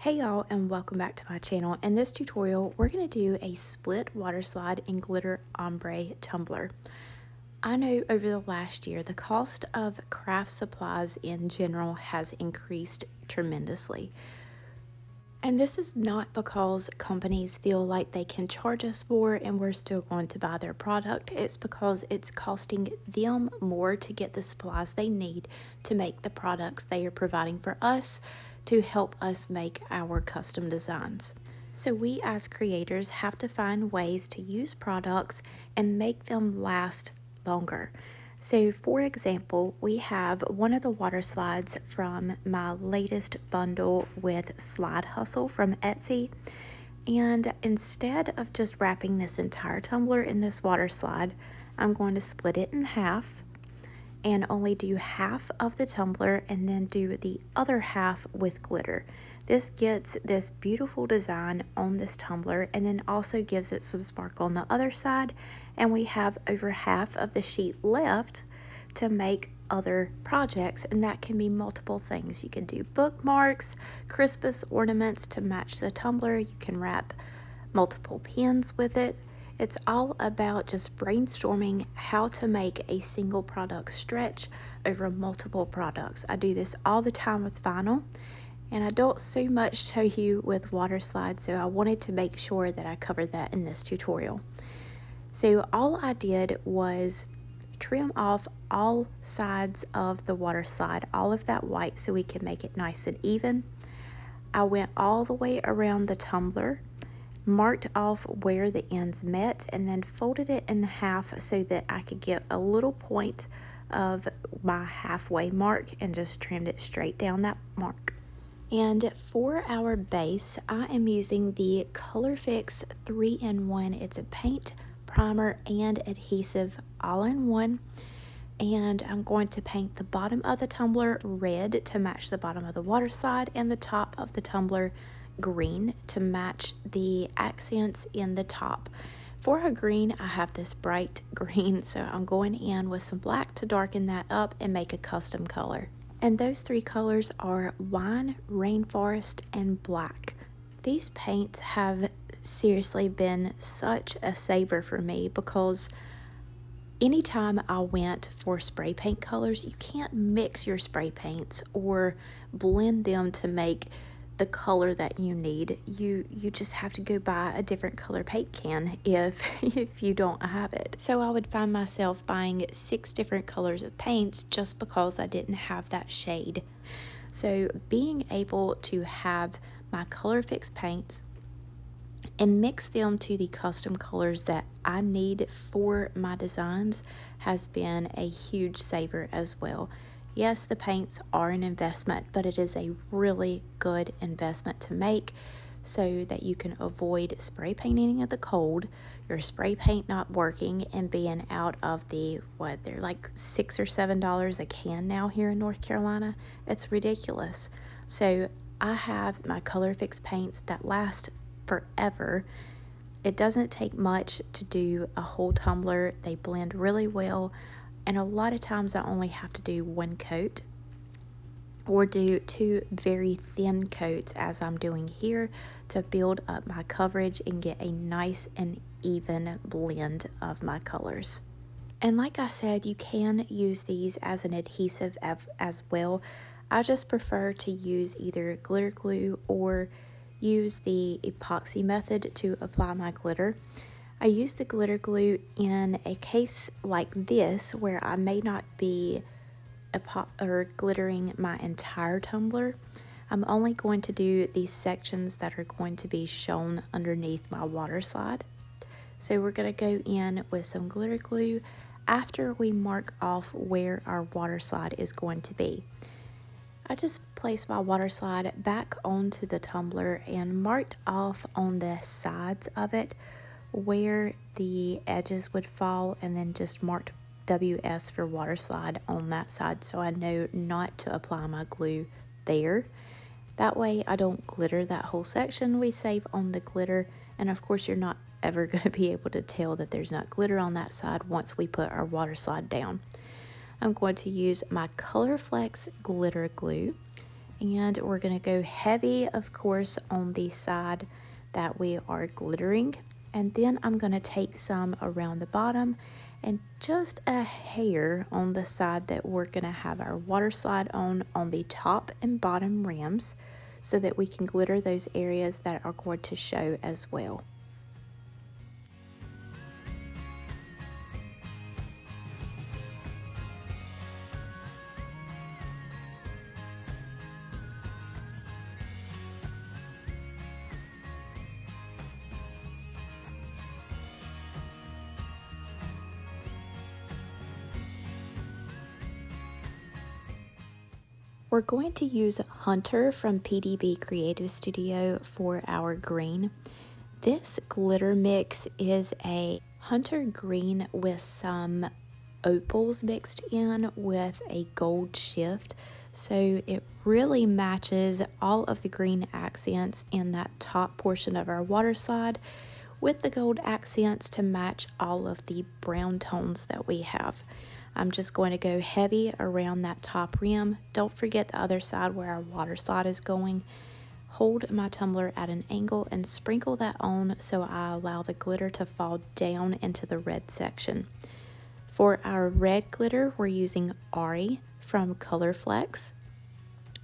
Hey y'all, and welcome back to my channel. In this tutorial, we're going to do a split water slide and glitter ombre tumbler. I know over the last year, the cost of craft supplies in general has increased tremendously. And this is not because companies feel like they can charge us more and we're still going to buy their product. It's because it's costing them more to get the supplies they need to make the products they are providing for us to help us make our custom designs. So we as creators have to find ways to use products and make them last longer. So for example, we have one of the water slides from my latest bundle with Slide Hustle from Etsy. And instead of just wrapping this entire tumbler in this water slide, I'm going to split it in half and only do half of the tumbler and then do the other half with glitter. This gets this beautiful design on this tumbler and then also gives it some sparkle on the other side, and we have over half of the sheet left to make other projects, and that can be multiple things. You can do bookmarks, Christmas ornaments to match the tumbler, you can wrap multiple pins with it. It's all about just brainstorming how to make a single product stretch over multiple products. I do this all the time with vinyl, and I don't so much show you with water slides, so I wanted to make sure that I covered that in this tutorial. So all I did was trim off all sides of the water slide, all of that white, so we can make it nice and even. I went all the way around the tumbler, marked off where the ends met, and then folded it in half so that I could get a little point of my halfway mark and just trimmed it straight down that mark. And for our base, I am using the COLORFLEX 3-in-1. It's a paint, primer, and adhesive all in one. And I'm going to paint the bottom of the tumbler red to match the bottom of the water slide, and the top of the tumbler green to match the accents in the top. For a green, I have this bright green, so I'm going in with some black to darken that up and make a custom color. And those three colors are wine, rainforest, and black. These paints have seriously been such a saver for me because anytime I went for spray paint colors, you can't mix your spray paints or blend them to make the color that you need. You just have to go buy a different color paint can if you don't have it. So I would find myself buying 6 different colors of paints just because I didn't have that shade. So being able to have my COLORFLEX paints and mix them to the custom colors that I need for my designs has been a huge saver as well. Yes, the paints are an investment, but it is a really good investment to make so that you can avoid spray painting in the cold, your spray paint not working, and being out of the, they're like $6 or $7 a can now here in North Carolina. It's ridiculous. So I have my COLORFLEX paints that last forever. It doesn't take much to do a whole tumbler. They blend really well. And a lot of times I only have to do 1 coat or do 2 very thin coats as I'm doing here to build up my coverage and get a nice and even blend of my colors. And like I said, you can use these as an adhesive as well. I just prefer to use either glitter glue or use the epoxy method to apply my glitter. I use the glitter glue in a case like this where I may not be glittering my entire tumbler. I'm only going to do these sections that are going to be shown underneath my water slide. So we're going to go in with some glitter glue after we mark off where our water slide is going to be. I just placed my water slide back onto the tumbler and marked off on the sides of it where the edges would fall, and then just marked WS for water slide on that side so I know not to apply my glue there. That way I don't glitter that whole section. We save on the glitter, and of course you're not ever going to be able to tell that there's not glitter on that side once we put our water slide down. I'm going to use my COLORFLEX glitter glue And we're going to go heavy, of course, on the side that we are glittering. And then I'm going to take some around the bottom and just a hair on the side that we're going to have our water slide on the top and bottom rims, so that we can glitter those areas that are going to show as well. We're going to use Hunter from PDB Creative Studio for our green. This glitter mix is a hunter green with some opals mixed in with a gold shift. So it really matches all of the green accents in that top portion of our water slide with the gold accents to match all of the brown tones that we have. I'm just going to go heavy around that top rim. Don't forget the other side where our water slide is going. Hold my tumbler at an angle and sprinkle that on so I allow the glitter to fall down into the red section. For our red glitter, we're using Ari from COLORFLEX.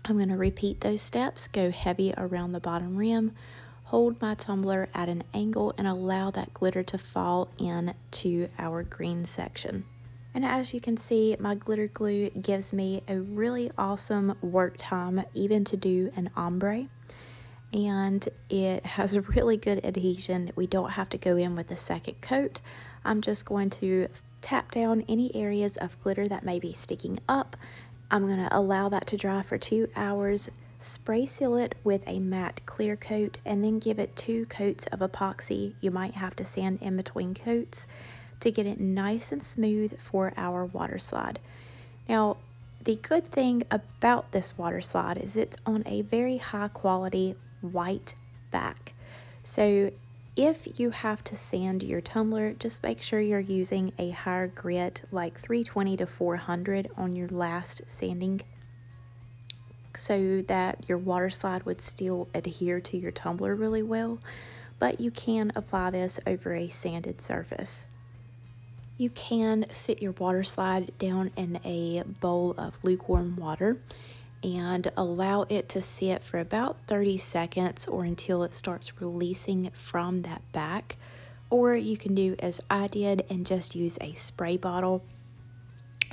I'm going to repeat those steps, go heavy around the bottom rim, hold my tumbler at an angle and allow that glitter to fall into our green section. And as you can see, my glitter glue gives me a really awesome work time, even to do an ombre. And it has really good adhesion. We don't have to go in with a second coat. I'm just going to tap down any areas of glitter that may be sticking up. I'm going to allow that to dry for 2 hours, spray seal it with a matte clear coat, and then give it 2 coats of epoxy. You might have to sand in between coats to get it nice and smooth for our water slide. Now, the good thing about this water slide is it's on a very high quality white back. So if you have to sand your tumbler, just make sure you're using a higher grit, like 320 to 400 on your last sanding, so that your water slide would still adhere to your tumbler really well, but you can apply this over a sanded surface. You can sit your water slide down in a bowl of lukewarm water and allow it to sit for about 30 seconds or until it starts releasing from that back. Or you can do as I did and just use a spray bottle.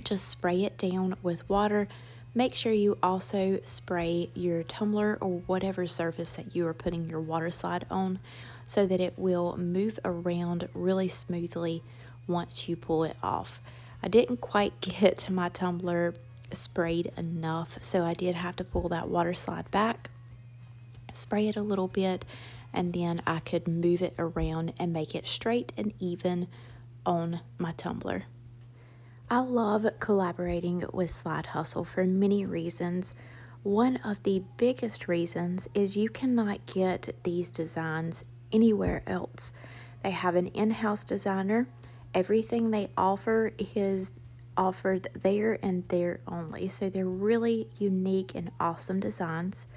Just spray it down with water. Make sure you also spray your tumbler or whatever surface that you are putting your water slide on so that it will move around really smoothly once you pull it off. I didn't quite get my tumbler sprayed enough, so I did have to pull that water slide back, spray it a little bit, and then I could move it around and make it straight and even on my tumbler. I love collaborating with Slide Hustle for many reasons. One of the biggest reasons is you cannot get these designs anywhere else. They have an in-house designer. Everything they offer is offered there and there only. So they're really unique and awesome designs.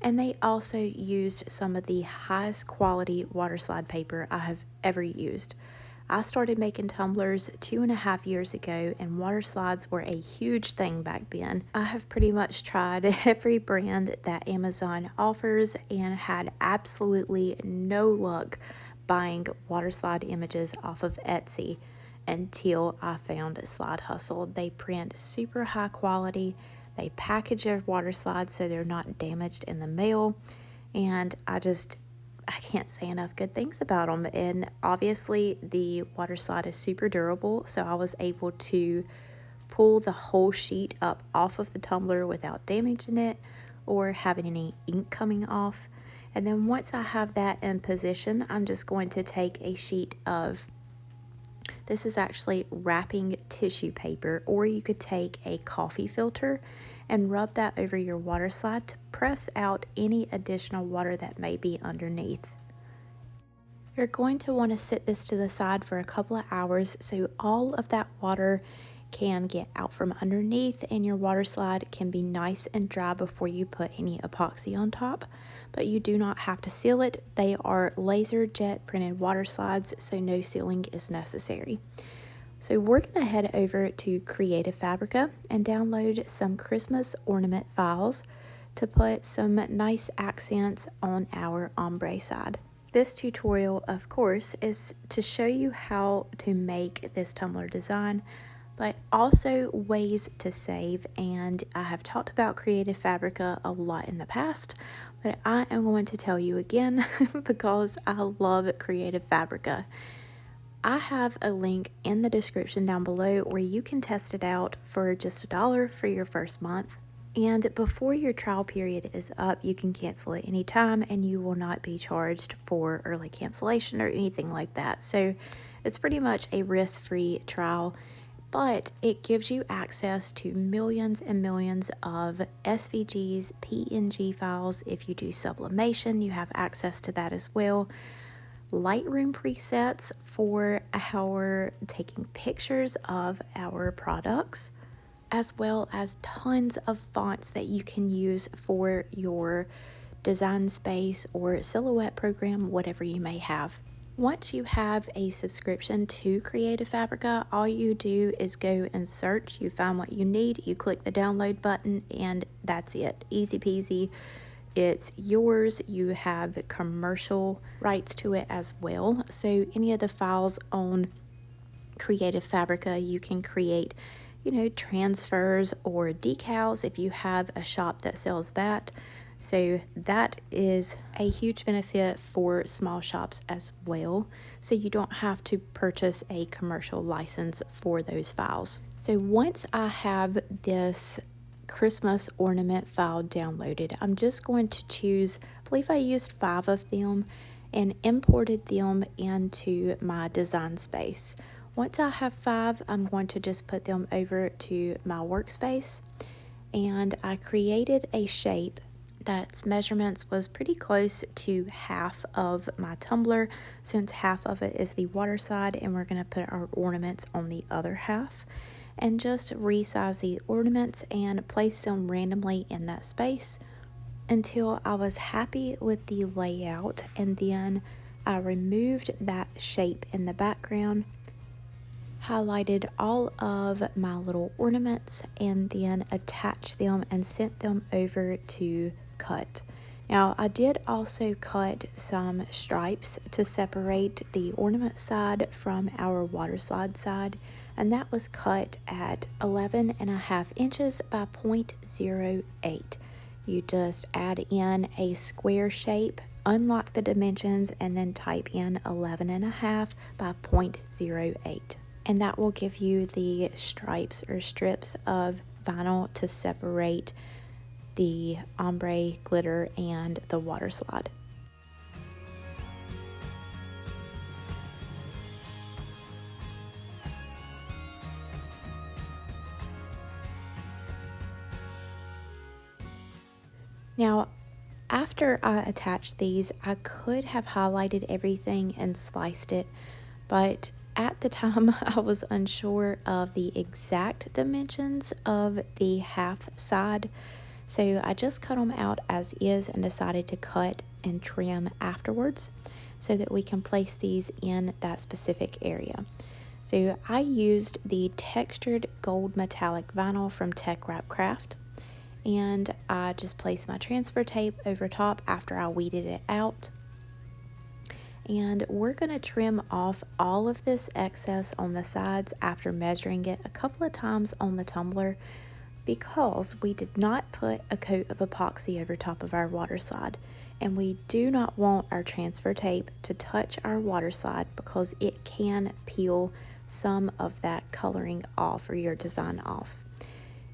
And they also used some of the highest quality water slide paper I have ever used. I started making tumblers 2.5 years ago, and water slides were a huge thing back then. I have pretty much tried every brand that Amazon offers and had absolutely no luck buying water slide images off of Etsy until I found Slide Hustle. They print super high quality. They package their water slides so they're not damaged in the mail, and I can't say enough good things about them. And obviously the water slide is super durable, so I was able to pull the whole sheet up off of the tumbler without damaging it or having any ink coming off. And then once I have that in position, I'm just going to take a sheet of, this is actually wrapping tissue paper, or you could take a coffee filter and rub that over your water slide to press out any additional water that may be underneath. You're going to want to sit this to the side for a couple of hours so all of that water can get out from underneath, and your water slide can be nice and dry before you put any epoxy on top. But you do not have to seal it. They are laser jet printed water slides, so no sealing is necessary. So we're going to head over to Creative Fabrica and download some Christmas ornament files to put some nice accents on our ombre side. This tutorial, of course, is to show you how to make this tumbler design, but also ways to save. And I have talked about Creative Fabrica a lot in the past, but I am going to tell you again because I love Creative Fabrica. I have a link in the description down below where you can test it out for just $1 for your first month. And before your trial period is up, you can cancel it anytime and you will not be charged for early cancellation or anything like that. So it's pretty much a risk-free trial, but it gives you access to millions and millions of SVGs, PNG files. If you do sublimation, you have access to that as well. Lightroom presets for our taking pictures of our products, as well as tons of fonts that you can use for your design space or silhouette program, whatever you may have. Once you have a subscription to Creative Fabrica, all you do is go and search, you find what you need, you click the download button, and that's it. Easy peasy. It's yours. You have commercial rights to it as well. So any of the files on Creative Fabrica, you can create transfers or decals if you have a shop that sells that. So that is a huge benefit for small shops as well. So you don't have to purchase a commercial license for those files. So once I have this Christmas ornament file downloaded, I'm just going to choose, I believe I used 5 of them and imported them into my design space. Once I have 5, I'm going to just put them over to my workspace, and I created a shape that's measurements was pretty close to half of my tumbler, since half of it is the water side and we're going to put our ornaments on the other half, and just resize the ornaments and place them randomly in that space until I was happy with the layout. And then I removed that shape in the background, highlighted all of my little ornaments, and then attached them and sent them over to cut. Now I did also cut some stripes to separate the ornament side from our water slide side, and that was cut at 11.5 inches by 0.08. You just add in a square shape, unlock the dimensions, and then type in 11.5 by 0.08. And that will give you the stripes or strips of vinyl to separate the ombre glitter and the water slide. Now, after I attached these, I could have highlighted everything and sliced it, but at the time I was unsure of the exact dimensions of the half side, so I just cut them out as is and decided to cut and trim afterwards so that we can place these in that specific area. So I used the textured gold metallic vinyl from TeckWrapcraft, and I just placed my transfer tape over top after I weeded it out. And we're going to trim off all of this excess on the sides after measuring it a couple of times on the tumbler, because we did not put a coat of epoxy over top of our water slide, and we do not want our transfer tape to touch our water slide because it can peel some of that coloring off or your design off.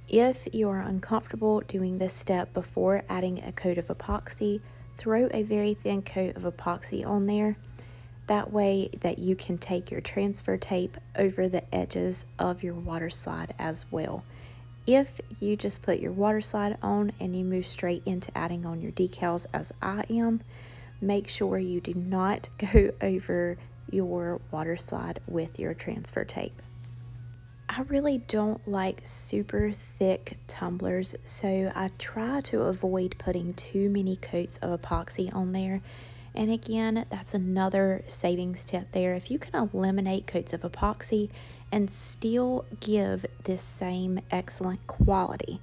If you are uncomfortable doing this step before adding a coat of epoxy, throw a very thin coat of epoxy on there. That way that you can take your transfer tape over the edges of your water slide as well. If you just put your water slide on and you move straight into adding on your decals as I am, make sure you do not go over your water slide with your transfer tape. I I really don't like super thick tumblers, so I try to avoid putting too many coats of epoxy on there. And again, that's another savings tip there. If you can eliminate coats of epoxy and still give this same excellent quality,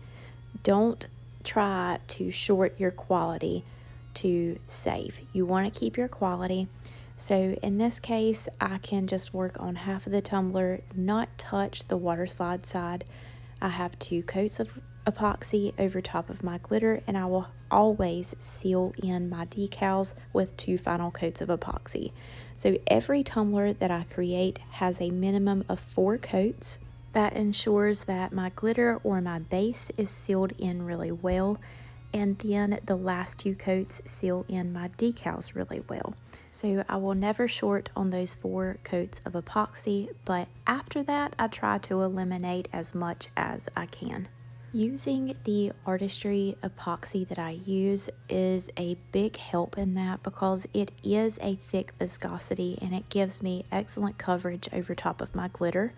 don't try to short your quality to save. You want to keep your quality. So in this case, I can just work on half of the tumbler, not touch the water slide side. I have 2 coats of epoxy over top of my glitter, and I will always seal in my decals with 2 final coats of epoxy. So every tumbler that I create has a minimum of 4 coats. That ensures that my glitter or my base is sealed in really well, and then the last 2 coats seal in my decals really well. So I will never short on those 4 coats of epoxy, but after that I try to eliminate as much as I can. Using the ARTISTRY epoxy that I use is a big help in that, because it is a thick viscosity and it gives me excellent coverage over top of my glitter.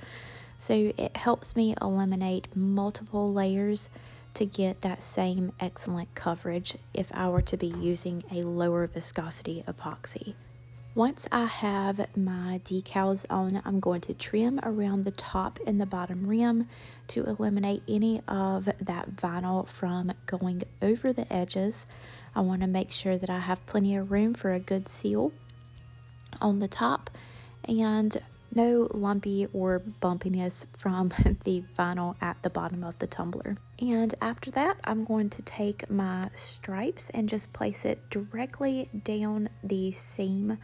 So it helps me eliminate multiple layers to get that same excellent coverage if I were to be using a lower viscosity epoxy. Once I have my decals on, I'm going to trim around the top and the bottom rim to eliminate any of that vinyl from going over the edges. I want to make sure that I have plenty of room for a good seal on the top and no lumpy or bumpiness from the vinyl at the bottom of the tumbler. And after that, I'm going to take my stripes and just place it directly down the seam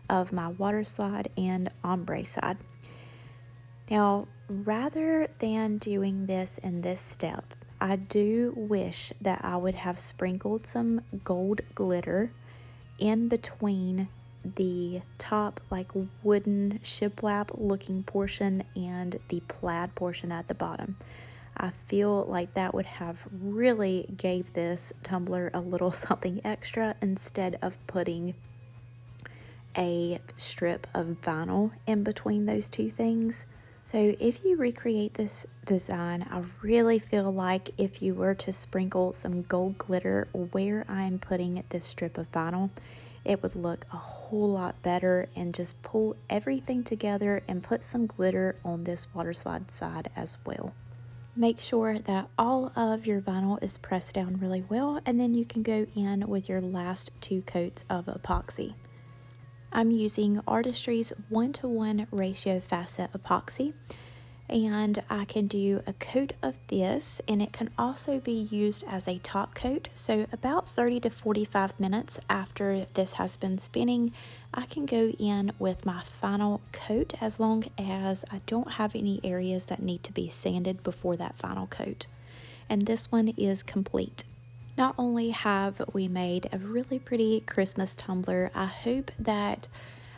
of my water slide and ombre side. Now, rather than doing this in this step, I do wish that I would have sprinkled some gold glitter in between the top like wooden shiplap looking portion and the plaid portion at the bottom. I feel like that would have really gave this tumbler a little something extra instead of putting a strip of vinyl in between those 2 things. So if you recreate this design, I really feel like if you were to sprinkle some gold glitter where I'm putting this strip of vinyl, it would look a whole lot better, and just pull everything together and put some glitter on this water slide side as well. Make sure that all of your vinyl is pressed down really well, and then you can go in with your last 2 coats of epoxy. I'm using ARTISTRY's 1:1 ratio facet epoxy, and I can do a coat of this, and it can also be used as a top coat. So about 30 to 45 minutes after this has been spinning, I can go in with my final coat, as long as I don't have any areas that need to be sanded before that final coat. And this one is complete. Not only have we made a really pretty Christmas tumbler, I hope that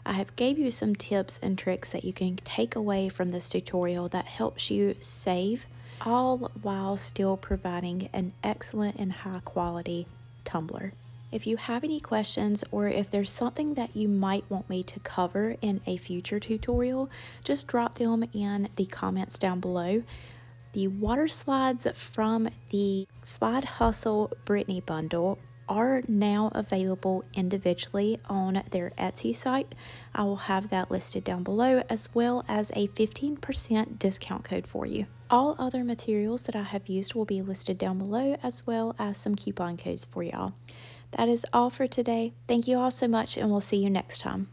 I have gave you some tips and tricks that you can take away from this tutorial that helps you save, all while still providing an excellent and high quality tumbler. If you have any questions, or if there's something that you might want me to cover in a future tutorial, just drop them in the comments down below. The water slides from the Slide Hustle Brittany bundle are now available individually on their Etsy site. I will have that listed down below, as well as a 15% discount code for you. All other materials that I have used will be listed down below, as well as some coupon codes for y'all. That is all for today. Thank you all so much, and we'll see you next time.